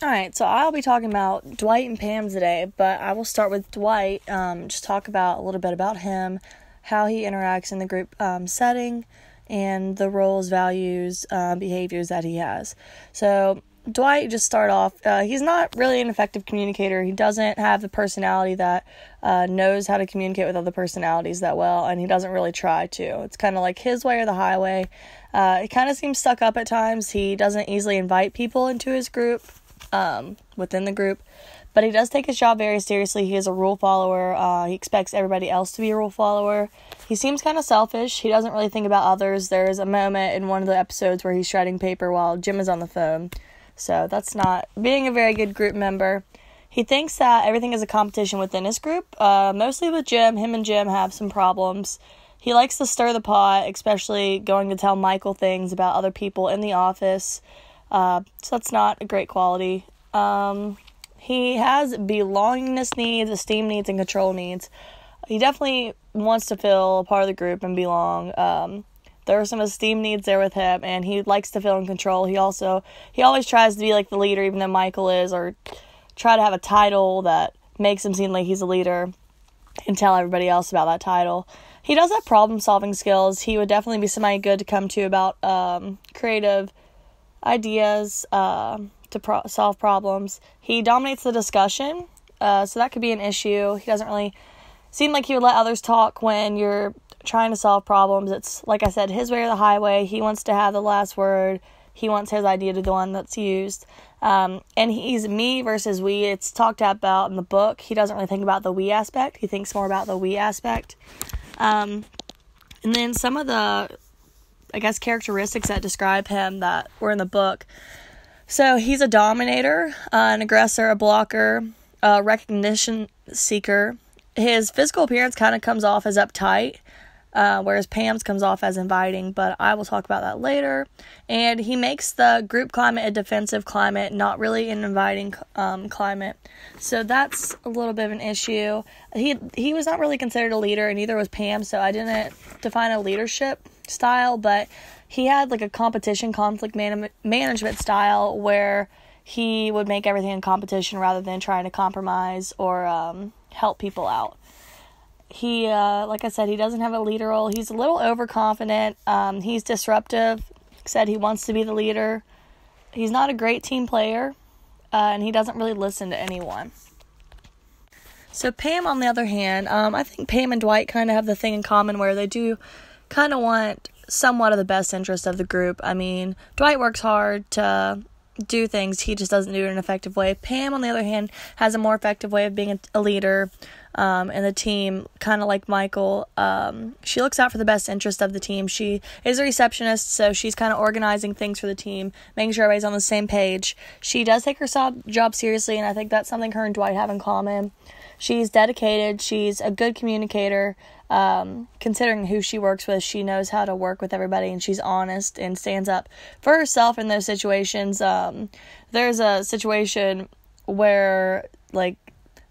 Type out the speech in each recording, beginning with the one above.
Alright, so I'll be talking about Dwight and Pam today, but I will start with Dwight, just talk about a little bit about him, how he interacts in the group setting, and the roles, values, behaviors that he has. So Dwight, just start off, he's not really an effective communicator. He doesn't have the personality that knows how to communicate with other personalities that well, and he doesn't really try to. It's kind of like his way or the highway. He kind of seems stuck up at times. He doesn't easily invite people into his group. Within the group, but he does take his job very seriously. He is a rule follower. He expects everybody else to be a rule follower. He seems kind of selfish. He doesn't really think about others. There's a moment in one of the episodes where he's shredding paper while Jim is on the phone, so that's not being a very good group member. He thinks that everything is a competition within his group, mostly with Jim. Him and Jim have some problems. He likes to stir the pot, especially going to tell Michael things about other people in the office. So that's not a great quality. He has belongingness needs, esteem needs, and control needs. He definitely wants to feel a part of the group and belong. There are some esteem needs there with him, and he likes to feel in control. He always tries to be like the leader, even though Michael is, or try to have a title that makes him seem like he's a leader and tell everybody else about that title. He does have problem-solving skills. He would definitely be somebody good to come to about creative ideas to solve problems. He dominates the discussion, so that could be an issue. He doesn't really seem like he would let others talk when you're trying to solve problems. It's, like I said, his way or the highway. He wants to have the last word. He wants his idea to be the one that's used. And he's me versus we. It's talked about in the book. He doesn't really think about the we aspect. He thinks more about the we aspect. And then some of the characteristics that describe him that were in the book. So he's a dominator, an aggressor, a blocker, a recognition seeker. His physical appearance kind of comes off as uptight, whereas Pam's comes off as inviting, but I will talk about that later. And he makes the group climate a defensive climate, not really an inviting climate. So that's a little bit of an issue. He was not really considered a leader, and neither was Pam, so I didn't define a leadership style, but he had like a competition, conflict management style where he would make everything a competition rather than trying to compromise or help people out. He, like I said, he doesn't have a leader role. He's a little overconfident. He's disruptive. Said he wants to be the leader. He's not a great team player, and he doesn't really listen to anyone. So Pam, on the other hand, I think Pam and Dwight kind of have the thing in common where they do kind of want somewhat of the best interest of the group. I mean, Dwight works hard to do things. He just doesn't do it in an effective way. Pam, on the other hand, has a more effective way of being a leader in the team, kind of like Michael. She looks out for the best interest of the team. She is a receptionist, so she's kind of organizing things for the team, making sure everybody's on the same page. She does take her job seriously, and I think that's something her and Dwight have in common. She's dedicated. She's a good communicator. Considering who she works with, she knows how to work with everybody, and she's honest and stands up for herself in those situations. There's a situation where, like,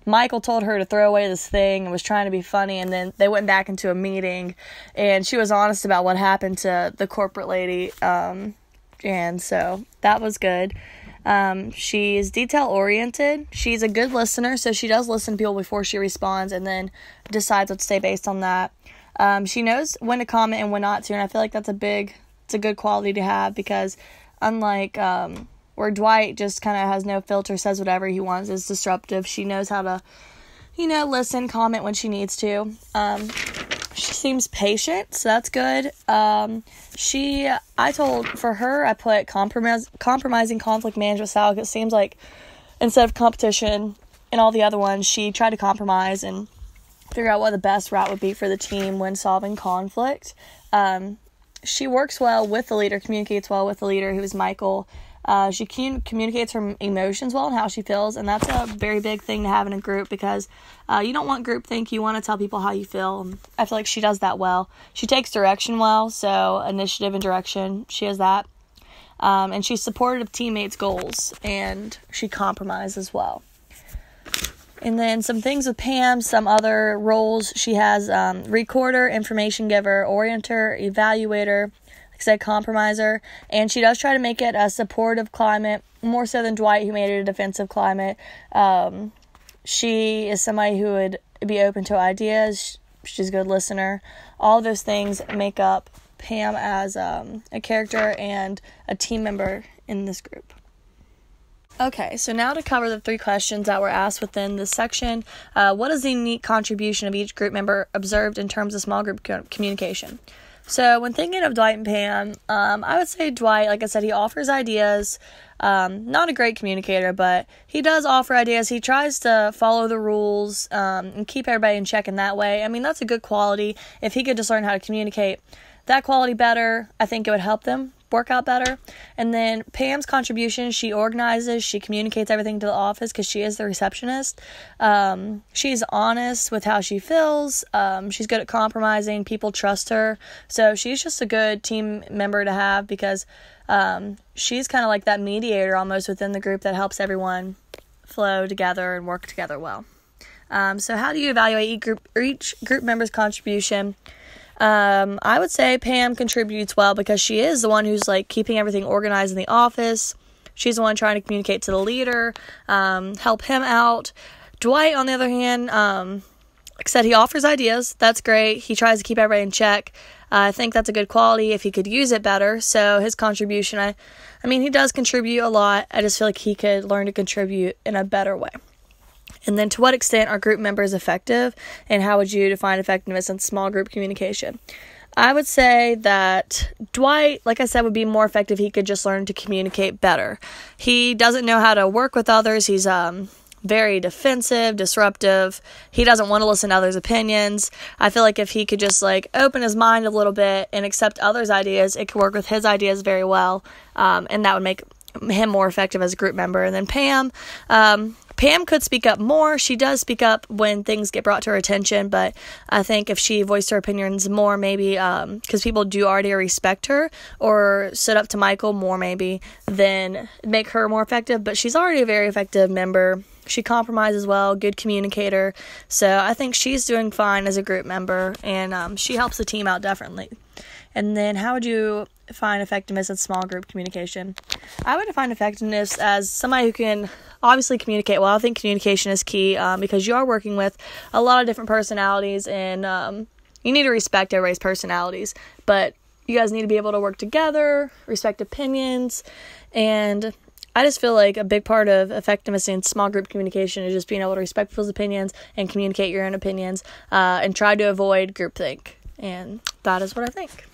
Michael told her to throw away this thing and was trying to be funny, and then they went back into a meeting, and she was honest about what happened to the corporate lady, and so that was good. She is detail-oriented. She's a good listener, so she does listen to people before she responds and then decides what to say based on that. She knows when to comment and when not to, and I feel like it's a good quality to have, because unlike where Dwight just kind of has no filter, says whatever he wants, is disruptive, she knows how to, listen, comment when she needs to. She seems patient, so that's good. I put compromising conflict management style, because it seems like instead of competition and all the other ones, she tried to compromise and figure out what the best route would be for the team when solving conflict. She works well with the leader, communicates well with the leader, who is Michael. She communicates her emotions well and how she feels, and that's a very big thing to have in a group, because you don't want groupthink. You want to tell people how you feel. I feel like she does that well. She takes direction well, so initiative and direction, she has that. And she's supportive of teammates' goals, and she compromises well. And then some things with Pam, some other roles. She has recorder, information giver, orienter, evaluator, like I said, compromiser, and she does try to make it a supportive climate more so than Dwight, who made it a defensive climate. She is somebody who would be open to ideas. She's a good listener. All those things make up Pam as a character and a team member in this group. Okay, so now to cover the 3 questions that were asked within this section. What is the unique contribution of each group member observed in terms of small group communication? So when thinking of Dwight and Pam, I would say Dwight, like I said, he offers ideas. Not a great communicator, but he does offer ideas. He tries to follow the rules and keep everybody in check in that way. I mean, that's a good quality. If he could just learn how to communicate that quality better, I think it would help them work out better. And then Pam's contribution, she organizes, she communicates everything to the office because she is the receptionist. She's honest with how she feels. She's good at compromising. People trust her. So she's just a good team member to have because she's kind of like that mediator almost within the group that helps everyone flow together and work together well. So how do you evaluate each group member's contribution? I would say Pam contributes well because she is the one who's like keeping everything organized in the office. She's the one trying to communicate to the leader, help him out. Dwight, on the other hand, like I said, he offers ideas. That's great. He tries to keep everybody in check. I think that's a good quality if he could use it better. So his contribution, I mean, he does contribute a lot. I just feel like he could learn to contribute in a better way. And then to what extent are group members effective, and how would you define effectiveness in small group communication? I would say that Dwight, like I said, would be more effective. He could just learn to communicate better. He doesn't know how to work with others. He's very defensive, disruptive. He doesn't want to listen to others' opinions. I feel like if he could just like open his mind a little bit and accept others' ideas, it could work with his ideas very well, and that would make him more effective as a group member. And then Pam could speak up more. She does speak up when things get brought to her attention, but I think if she voiced her opinions more, maybe because people do already respect her, or stood up to Michael more maybe, then make her more effective. But she's already a very effective member. She compromises well, good communicator. So I think she's doing fine as a group member, and she helps the team out definitely. And then how would you define effectiveness in small group communication? I would define effectiveness as somebody who can obviously communicate well. I think communication is key because you are working with a lot of different personalities, and you need to respect everybody's personalities. But you guys need to be able to work together, respect opinions, and I just feel like a big part of effectiveness in small group communication is just being able to respect people's opinions and communicate your own opinions and try to avoid groupthink. And that is what I think.